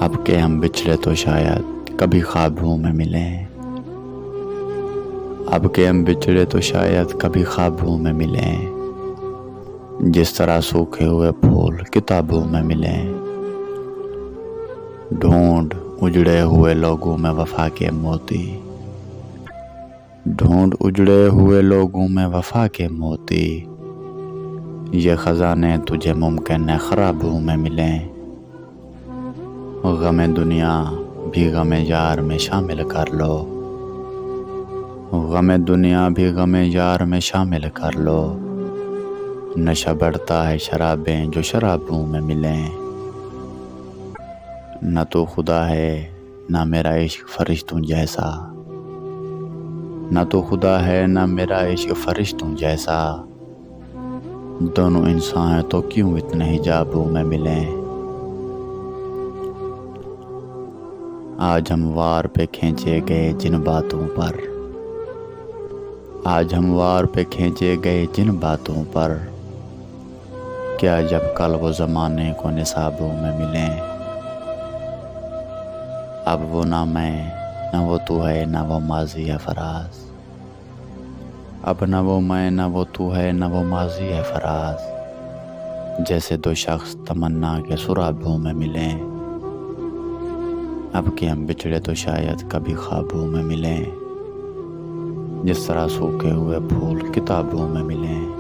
اب کہ ہم بچھڑے تو شاید کبھی خوابوں میں ملیں، اب کہ ہم بچھڑے تو شاید کبھی خوابوں میں ملیں، جس طرح سوکھے ہوئے پھول کتابوں میں ملیں۔ ڈھونڈ اجڑے ہوئے لوگوں میں وفا کے موتی، ڈھونڈ اجڑے ہوئے لوگوں میں وفا کے موتی، یہ خزانے تجھے ممکن ہے خرابوں میں ملیں۔ غم دنیا بھی غم یار میں شامل کر لو، غم دنیا بھی غم یار میں شامل کر لو، نشہ بڑھتا ہے شرابیں جو شرابوں میں ملیں۔ نہ تو خدا ہے نہ میرا عشق فرشتوں جیسا، نہ تو خدا ہے نہ میرا عشق فرشتوں جیسا، دونوں انسان ہیں تو کیوں اتنے حجابوں میں ملیں۔ آج ہم وار پہ کھینچے گئے جن باتوں پر، آج ہم وار پہ کھینچے گئے جن باتوں پر، کیا جب کل وہ زمانے کو نصابوں میں ملیں۔ اب وہ نہ میں نہ وہ تو ہے نہ وہ ماضی ہے فراز، اب نہ وہ میں نہ وہ تو ہے نہ وہ ماضی ہے فراز، جیسے دو شخص تمنا کے سرابوں میں ملیں۔ اب کہ ہم بچھڑے تو شاید کبھی خوابوں میں ملیں، جس طرح سوکھے ہوئے پھول کتابوں میں ملیں۔